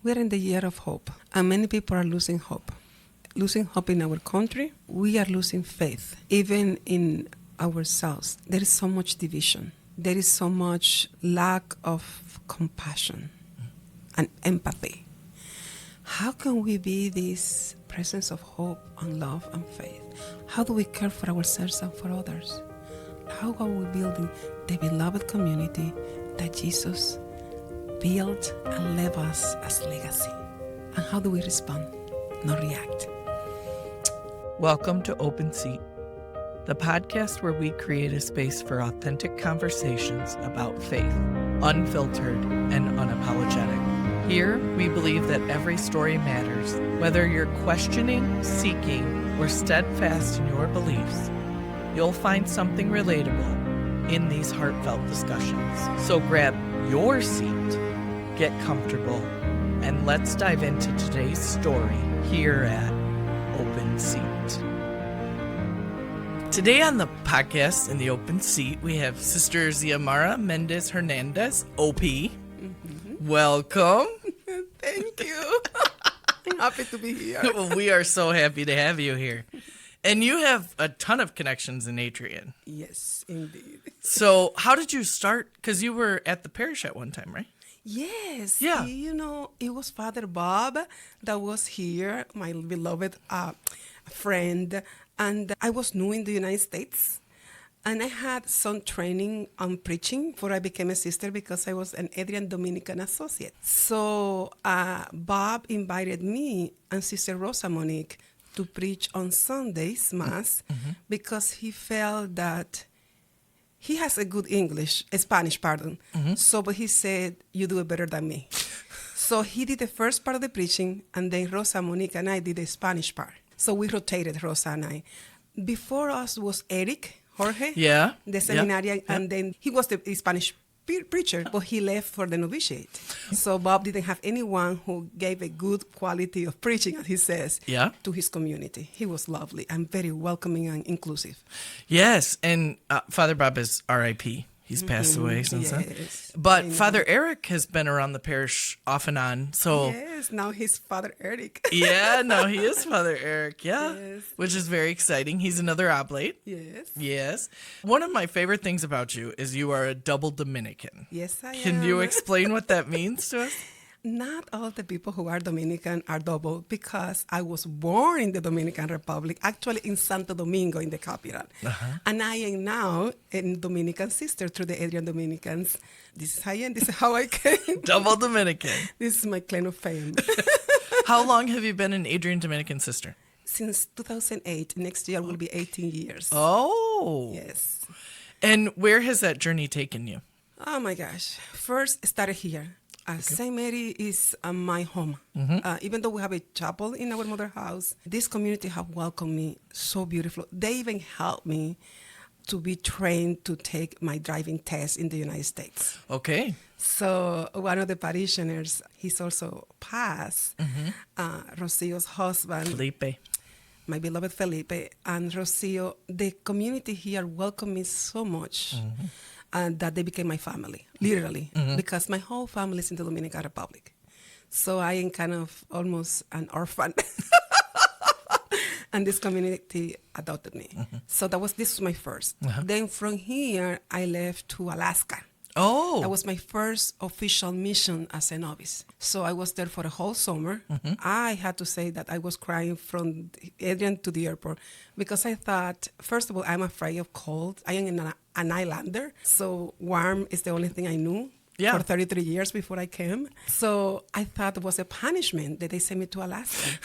We're in the year of hope, and many people are losing hope. Losing hope in our country. We are losing faith, even in ourselves. There is so much division. There is so much lack of compassion and empathy. How can we be this presence of hope and love and faith? How do we care for ourselves and for others? How are we building the beloved community that Jesus built and left us as legacy? And how do we respond, not react? Welcome to Open Seat, the podcast where we create a space for authentic conversations about faith, unfiltered and unapologetic. Here, we believe that every story matters, whether you're questioning, seeking, or steadfast in your beliefs. You'll find something relatable in these heartfelt discussions. So grab your seat, get comfortable, and let's dive into today's story here at Open Seat. Today on the podcast, in the Open Seat, we have Sister Xiomara Méndez Hernández, OP. Mm-hmm. Welcome. Thank you. I'm happy to be here. Well, we are so happy to have you here. And you have a ton of connections in Adrian. Yes, indeed. So how did you start? Because you were at the parish at one time, right? Yes. Yeah. You know, it was Father Bob that was here, my beloved friend. And I was new in the United States. And I had some training on preaching before I became a sister because I was an Adrian Dominican associate. So Bob invited me and Sister Rosa Monique to preach on Sundays, Mass, because he felt that he has a good Spanish. So, but he said, you do it better than me. So he did the first part of the preaching, and then Rosa Monique and I did the Spanish part. So we rotated, Rosa and I. Before us was Eric, Jorge, the seminarian, and then he was the Spanish preacher, but he left for the novitiate. So Bob didn't have anyone who gave a good quality of preaching, as he says, to his community. He was lovely and very welcoming and inclusive. Yes, and Father Bob is R.I.P. He's passed away since then. But Father Eric has been around the parish off and on. So yes, now he's Father Eric. He is Father Eric, yes. Which is very exciting. He's another oblate. Yes. One of my favorite things about you is you are a double Dominican. Yes, I am. Can you explain what that means to us? Not all the people who are Dominican are double, because I was born in the Dominican Republic, actually in Santo Domingo, in the capital. And I am now a Dominican sister through the Adrian Dominicans. This is I am. This is how I came. Double Dominican. This is my claim of fame. How long have you been an Adrian Dominican sister? Since 2008. Next year will be 18 years. Oh. Yes. And where has that journey taken you? Oh, my gosh. First, started here. St. Mary is my home. Even though we have a chapel in our mother house, this community have welcomed me so beautiful. They even helped me to be trained to take my driving test in the United States. Okay. So one of the parishioners, he's also passed, Rocio's husband. Felipe. My beloved Felipe and Rocio. The community here welcomed me so much. And that they became my family, literally, because my whole family is in the Dominican Republic. So I am kind of almost an orphan. And this community adopted me. So this was my first. Then from here, I left to Alaska. Oh. That was my first official mission as a novice. So I was there for a whole summer. I had to say that I was crying from Adrian to the airport because I thought, first of all, I'm afraid of cold. I am an islander, so warm is the only thing I knew for 33 years before I came. So I thought it was a punishment that they sent me to Alaska.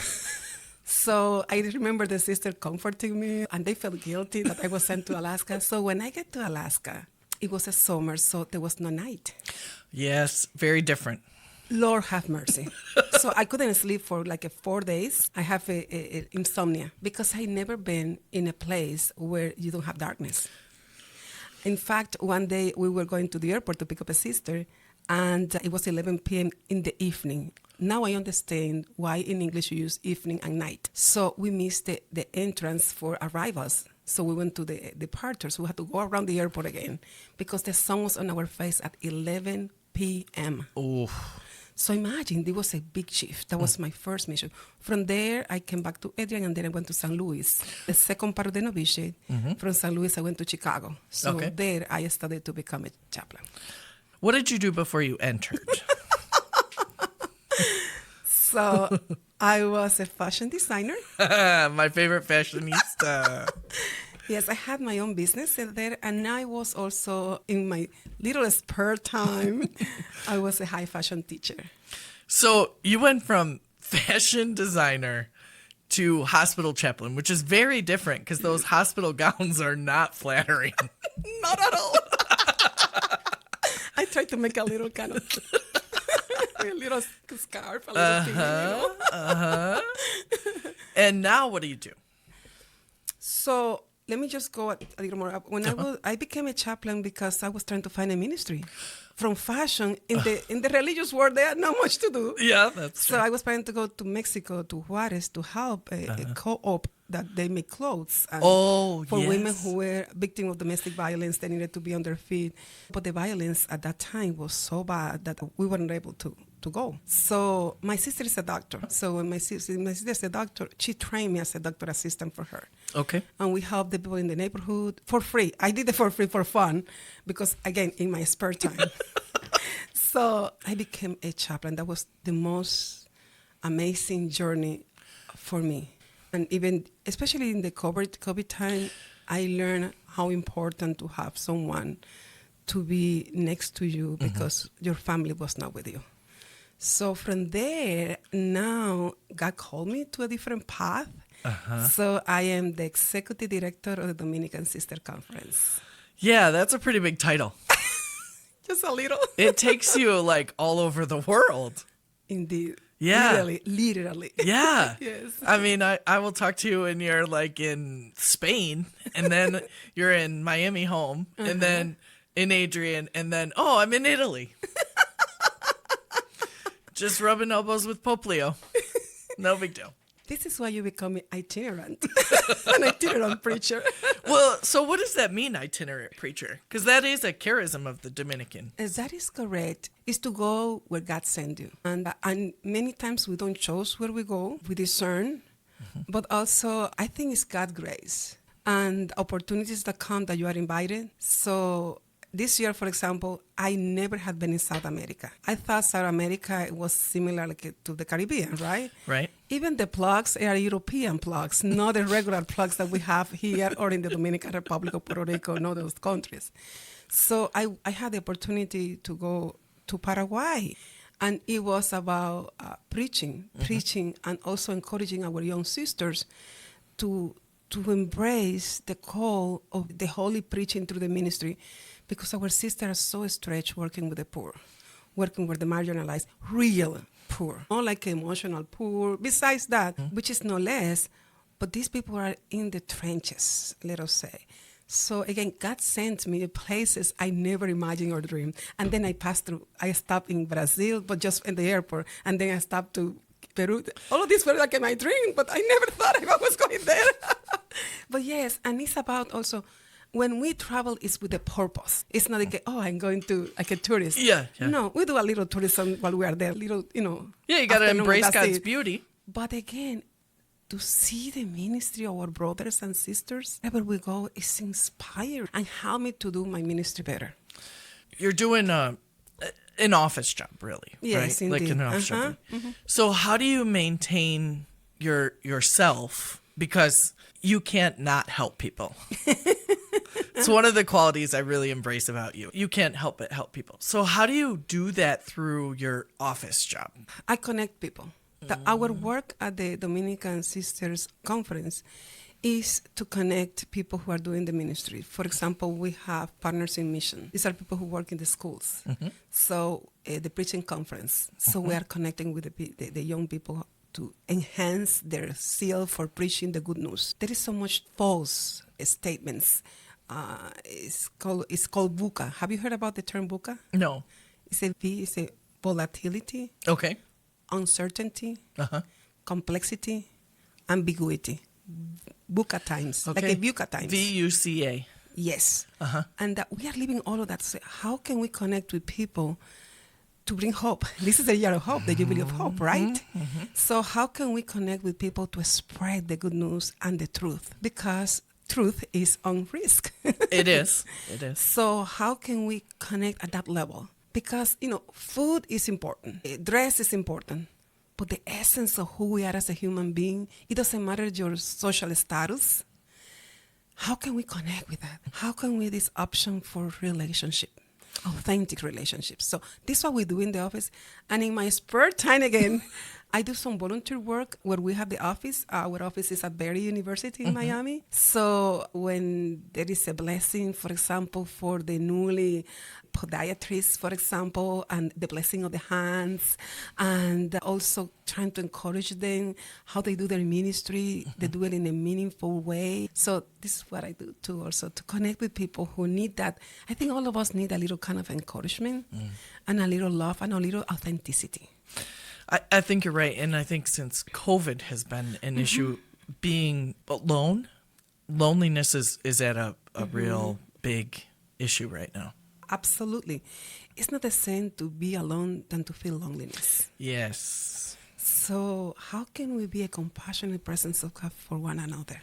So I remember the sister comforting me, and they felt guilty that I was sent to Alaska. So when I get to Alaska, it was a summer, so there was no night. Yes, very different. Lord have mercy. So I couldn't sleep for like 4 days. I have a insomnia because I never been in a place where you don't have darkness. In fact, one day we were going to the airport to pick up a sister, and it was 11 p.m. in the evening. Now I understand why in English you use evening and night. So we missed the entrance for arrivals. So we went to the departures. We had to go around the airport again because the sun was on our face at 11 p.m. Oh. So imagine, it was a big shift. That was my first mission. From there, I came back to Adrian, and then I went to St. Louis. The second part of the novitiate, from St. Louis, I went to Chicago. So there, I started to become a chaplain. What did you do before you entered? So I was a fashion designer. My favorite fashionista. Yes, I had my own business there, and I was also, in my little spare time, I was a high fashion teacher. So you went from fashion designer to hospital chaplain, which is very different because those hospital gowns are not flattering. Not at all. I tried to make a little kind of a little scarf, a little thing, And now what do you do? So let me just go a little more up. When I became a chaplain because I was trying to find a ministry. From fashion, in the religious world, there are not much to do. Yeah, that's true. So I was planning to go to Mexico, to Juarez, to help a co-op that they make clothes. And for women who were victims of domestic violence, they needed to be on their feet. But the violence at that time was so bad that we weren't able to go. So my sister is a doctor. So when my sister is a doctor, she trained me as a doctor assistant for her. Okay. And we help the people in the neighborhood for free. I did it for free for fun because, again, in my spare time. So I became a chaplain. That was the most amazing journey for me. And even, especially in the COVID time, I learned how important to have someone to be next to you because your family was not with you. So from there, now God called me to a different path. So I am the executive director of the Dominican Sisters Conference. Yeah, that's a pretty big title. Just a little. It takes you like all over the world. Indeed. Yeah. Literally. Yeah. Yes. I mean, I will talk to you when you're like in Spain, and then you're in Miami home, and then in Adrian, and then, I'm in Italy. Just rubbing elbows with Pope Leo. No big deal. This is why you become an itinerant, an itinerant preacher. Well, so what does that mean, itinerant preacher? Because that is a charism of the Dominican. That is correct. Is to go where God sent you. And many times we don't choose where we go. We discern. But also, I think it's God's grace and opportunities that come that you are invited. So this year, for example, I never had been in South America. I thought South America was similar to the Caribbean, right? Right. Even the plugs are European plugs, not the regular plugs that we have here or in the Dominican Republic or Puerto Rico and all those countries. So I had the opportunity to go to Paraguay. And it was about preaching, and also encouraging our young sisters to embrace the call of the holy preaching through the ministry, because our sisters are so stretched working with the poor, working with the marginalized, real poor, not like emotional poor. Besides that, which is no less, but these people are in the trenches, let us say. So again, God sent me to places I never imagined or dreamed. And then I stopped in Brazil, but just in the airport. And then I stopped to Peru. All of this were like in my dream, but I never thought I was going there. But yes, and it's about also, when we travel, it's with a purpose. It's not like, I'm going to, like a tourist. Yeah. No, we do a little tourism while we are there, little, Yeah, you got to embrace God's beauty. But again, to see the ministry of our brothers and sisters, wherever we go, is inspired and help me to do my ministry better. You're doing an office job, really, yes, right? Indeed. Like an office job. So how do you maintain yourself? Because you can't not help people. It's one of the qualities I really embrace about you. You can't help but help people. So how do you do that through your office job? I connect people. Our work at the Dominican Sisters Conference is to connect people who are doing the ministry. For example, we have partners in mission. These are people who work in the schools. So the preaching conference. So we are connecting with the young people to enhance their zeal for preaching the good news. There is so much false statements. It's called VUCA. Have you heard about the term VUCA? No. It's a volatility. Okay. Uncertainty, complexity, ambiguity. VUCA times, like a VUCA times. to bring hope. This is the year of hope, the Jubilee of Hope, right? So how can we connect with people to spread the good news and the truth? Because truth is on risk. It is. It is. So how can we connect at that level? Because, food is important. Dress is important. But the essence of who we are as a human being, it doesn't matter your social status. How can we connect with that? How can we this option for relationship? Authentic relationships. So this is what we do in the office. And in my spare time again, I do some volunteer work where we have the office. Our office is at Berry University in Miami. So when there is a blessing, for example, for the newly podiatrists, for example, and the blessing of the hands, and also trying to encourage them how they do their ministry, they do it in a meaningful way. So this is what I do too, also to connect with people who need that. I think all of us need a little kind of encouragement and a little love and a little authenticity. I think you're right. And I think since COVID has been an issue, being alone, loneliness is at a real big issue right now. Absolutely. It's not the same to be alone than to feel loneliness. Yes. So how can we be a compassionate presence of God for one another?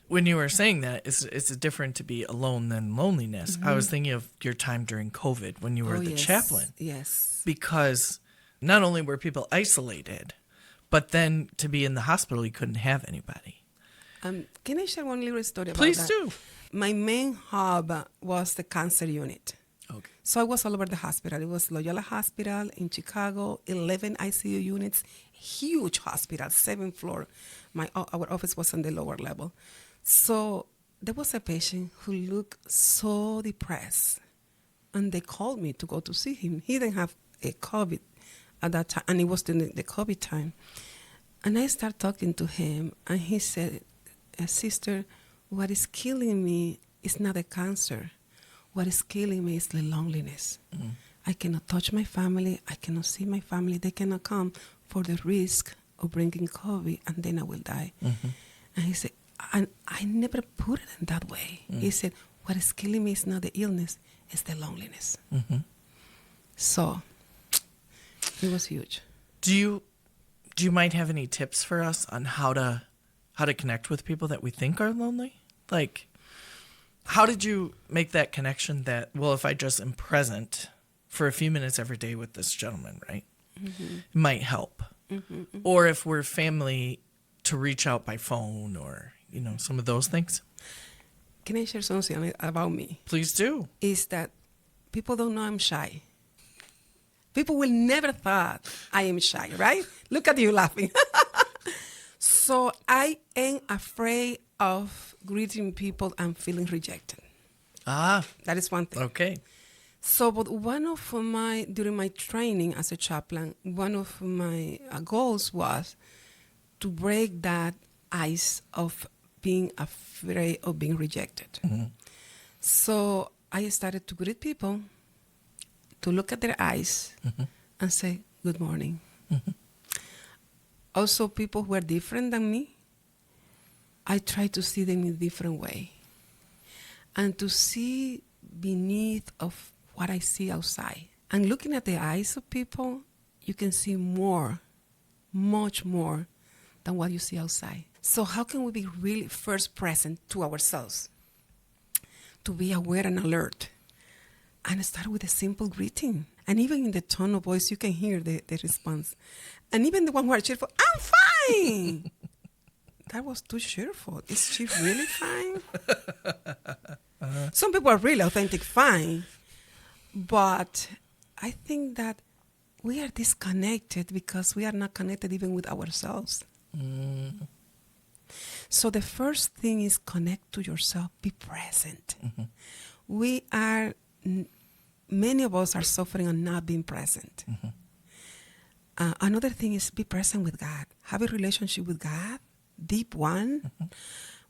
When you were saying that, it's different to be alone than loneliness. I was thinking of your time during COVID when you were the chaplain. Yes. Because not only were people isolated, but then to be in the hospital, you couldn't have anybody. Can I share one little story about Please that? do. My main hub was the cancer unit. Okay. So I was all over the hospital. It was Loyola Hospital in Chicago, 11 ICU units, huge hospital, 7th floor. Our office was on the lower level. So there was a patient who looked so depressed, and they called me to go to see him. He didn't have a COVID at that time, and it was during the COVID time. And I started talking to him, and he said, Sister, what is killing me is not the cancer. What is killing me is the loneliness. I cannot touch my family. I cannot see my family. They cannot come for the risk of bringing COVID, and then I will die. And he said, and I never put it in that way. He said, what is killing me is not the illness, it's the loneliness. So it was huge. Do you might have any tips for us on how to connect with people that we think are lonely? Like, how did you make that connection that, well, if I just am present for a few minutes every day with this gentleman, right, it might help. Or if we're family, to reach out by phone or, some of those things? Can I share something about me? Please do. Is that people don't know I'm shy. People will never thought I am shy, right? Look at you laughing. So I am afraid of greeting people and feeling rejected. That is one thing. Okay. So, but during my training as a chaplain, one of my goals was to break that ice of being afraid of being rejected. So I started to greet people, to look at their eyes and say, good morning. Also, people who are different than me, I try to see them in a different way. And to see beneath of what I see outside. And looking at the eyes of people, you can see more, much more than what you see outside. So how can we be really first present to ourselves? To be aware and alert. And start with a simple greeting. And even in the tone of voice, you can hear the response. And even the one who are cheerful, I'm fine. That was too cheerful. Is she really fine? Some people are really authentic fine. But I think that we are disconnected because we are not connected even with ourselves. So the first thing is connect to yourself. Be present. Many of us are suffering on not being present. Another thing is be present with God. Have a relationship with God, deep one,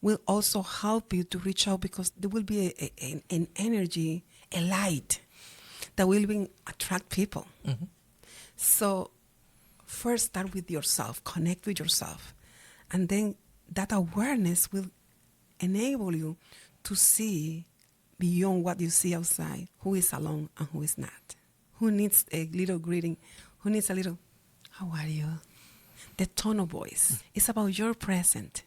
will also help you to reach out because there will be an energy, a light that will attract people. So first start with yourself, connect with yourself. And then that awareness will enable you to see beyond what you see outside, who is alone and who is not, who needs a little greeting, who needs a little, how are you? The tone of voice. It's about your present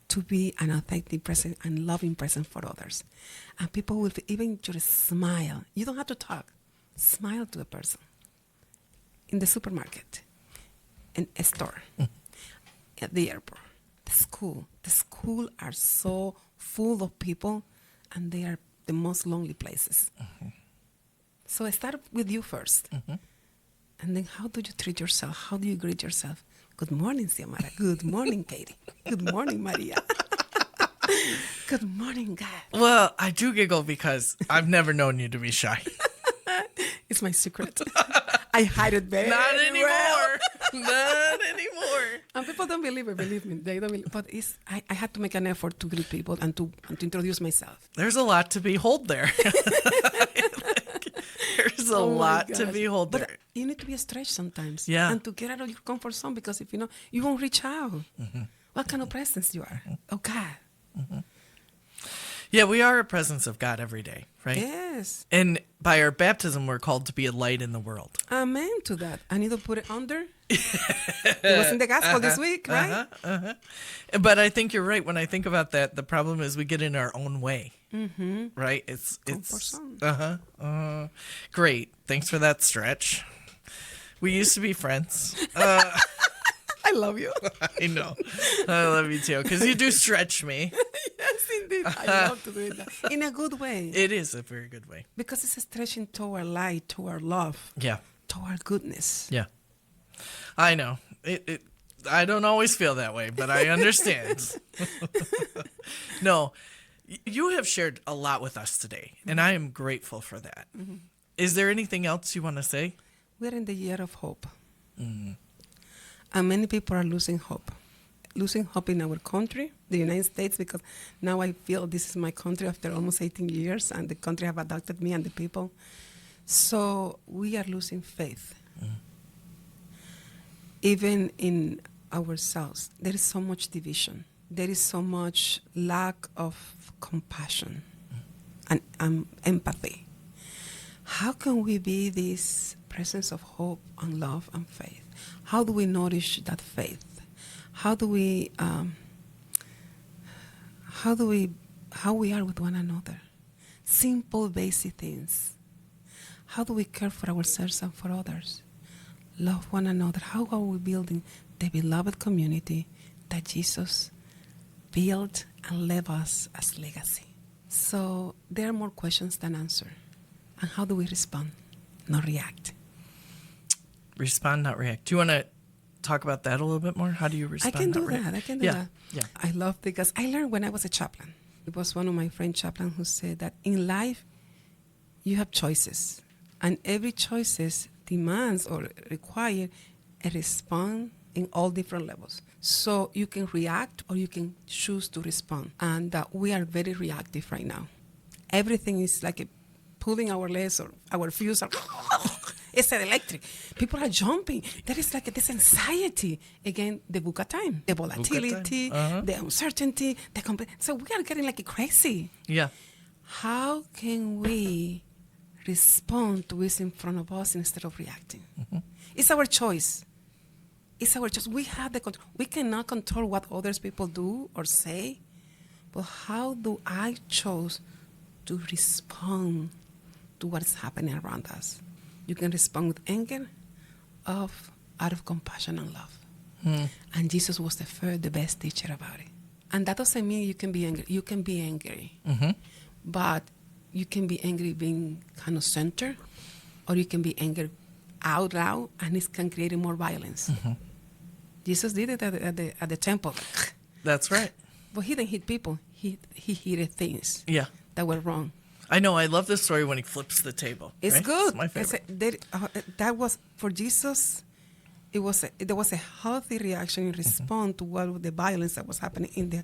to be an authentic present and loving present for others. And people will even just smile. You don't have to talk. Smile to a person. In the supermarket, in a store, at the airport, the school. The school are so full of people, and they are the most lonely places. So I start with you first. And then how do you treat yourself? How do you greet yourself? Good morning, Xiomara. Good morning, Katie. Good morning, Maria. Good morning, God. Well, I do giggle because I've never known you to be shy. It's my secret. I hide it very Not anymore. well. Not anymore. And people don't believe it, believe me. They don't believe. But I had to make an effort to greet people and to introduce myself. There's a lot to behold there. There's a lot to behold there. But you need to be stretched sometimes. Yeah. And to get out of your comfort zone, because if you know, you won't reach out. What kind of presence you are? Oh, God. Yeah, we are a presence of God every day, right? Yes. And by our baptism, we're called to be a light in the world. Amen to that. I need to put it under. It was in the gospel this week, right? But I think you're right. When I think about that, the problem is we get in our own way, right? It's great. Thanks for that stretch. We used to be friends. I love you. I know. I love you too, because you do stretch me. Yes, indeed. I love to do that. In a good way. It is a very good way. Because it's a stretching toward light, toward love. Yeah. Toward goodness. Yeah. I know. I don't always feel that way, but I understand. No, you have shared a lot with us today, and I am grateful for that. Is there anything else you want to say? We're in the year of hope. And many people are losing hope. Losing hope in our country, the United States, because now I feel this is my country after almost 18 years, and the country have adopted me and the people. So we are losing faith. Even in ourselves, there is so much division. There is so much lack of compassion and empathy. How can we be this presence of hope and love and faith? How do we nourish that faith? How we are with one another? Simple, basic things. How do we care for ourselves and for others? Love one another. How are we building the beloved community that Jesus built and left us as legacy? So there are more questions than answers. And how do we respond? Not react. Respond, not react. Do you want to talk about that a little bit more? How do you respond? I can do that. Yeah. I love, because I learned when I was a chaplain. It was one of my friend chaplain who said that in life you have choices, and every choices demands or require a response in all different levels. So you can react or you can choose to respond. And we are very reactive right now. Everything is like pulling our legs or our fuse. It's electric. People are jumping. There is like this anxiety. Again, the VUCA time, the volatility, the uncertainty, so we are getting like crazy. Yeah. How can we respond to what's in front of us instead of reacting? It's our choice. It's our choice. We have the control. We cannot control what others people do or say, but how do I choose to respond to what's happening around us? You can respond with anger, out of compassion and love. And Jesus was the best teacher about it. And that doesn't mean you can be angry. You can be angry, but you can be angry being kind of centered, or you can be angry out loud, and it can create more violence. Jesus did it at the temple. That's right. But he didn't hit people. He hit things that were wrong. I know. I love this story when he flips the table. It's right? good. It's my favorite. That was, for Jesus, there was a healthy reaction in response to what the violence that was happening in the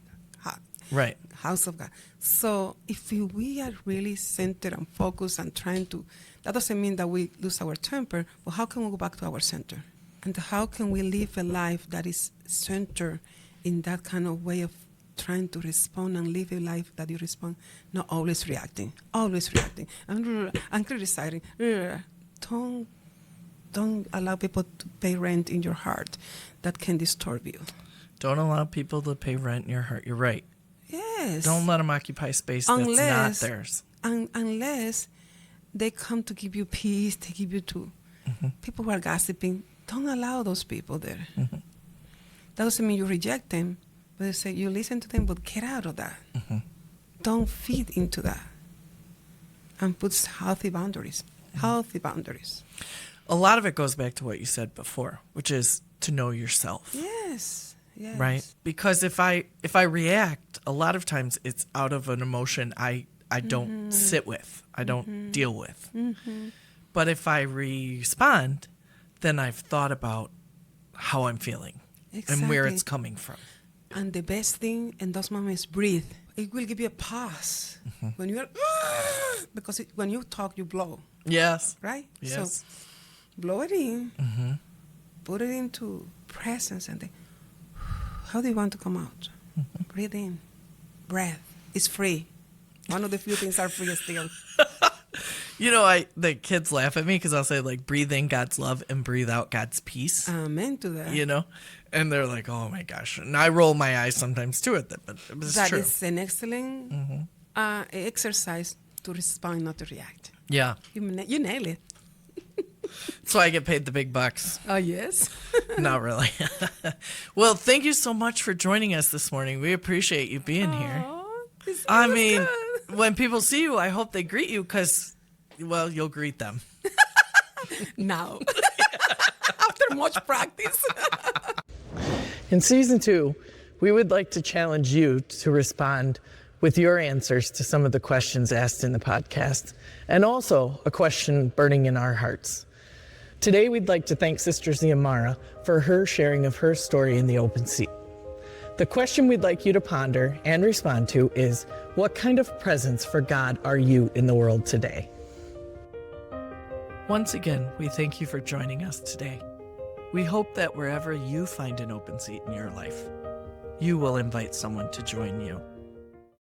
house of God. So if we are really centered and focused and trying to, that doesn't mean that we lose our temper, but how can we go back to our center? And how can we live a life that is centered in that kind of way of trying to respond and live a life that you respond, not always reacting, and criticizing. Don't allow people to pay rent in your heart. That can disturb you. Don't allow people to pay rent in your heart. You're right. Yes. Don't let them occupy space that's not theirs. Unless they come to give you peace, they give you to people who are gossiping. Don't allow those people there. That doesn't mean you reject them, but they say you listen to them, but get out of that. Don't feed into that. And put healthy boundaries. Healthy boundaries. A lot of it goes back to what you said before, which is to know yourself. Yes. Yes. Right? Because if I react, a lot of times it's out of an emotion I don't sit with, I don't deal with. But if I respond, then I've thought about how I'm feeling and where it's coming from. And the best thing in those moments, breathe. It will give you a pause. When you're, because when you talk, you blow. Yes. Right? Yes. So blow it in, put it into presence, and then, how do you want to come out? Breathe in. Breath. It's free. One of the few things are free still. You know, the kids laugh at me because I'll say, like, breathe in God's love and breathe out God's peace. Amen to that. You know? And they're like, oh, my gosh. And I roll my eyes sometimes, too, at that, but it's that true. That is an excellent exercise to respond, not to react. Yeah. You nail it. So I get paid the big bucks. Oh, yes. Not really. Well, thank you so much for joining us this morning. We appreciate you being here. I mean, when people see you, I hope they greet you because, well, you'll greet them. Now. After much practice. In season 2, we would like to challenge you to respond with your answers to some of the questions asked in the podcast, and also a question burning in our hearts. Today, we'd like to thank Sister Xiomara for her sharing of her story in the open seat. The question we'd like you to ponder and respond to is, what kind of presence for God are you in the world today? Once again, we thank you for joining us today. We hope that wherever you find an open seat in your life, you will invite someone to join you.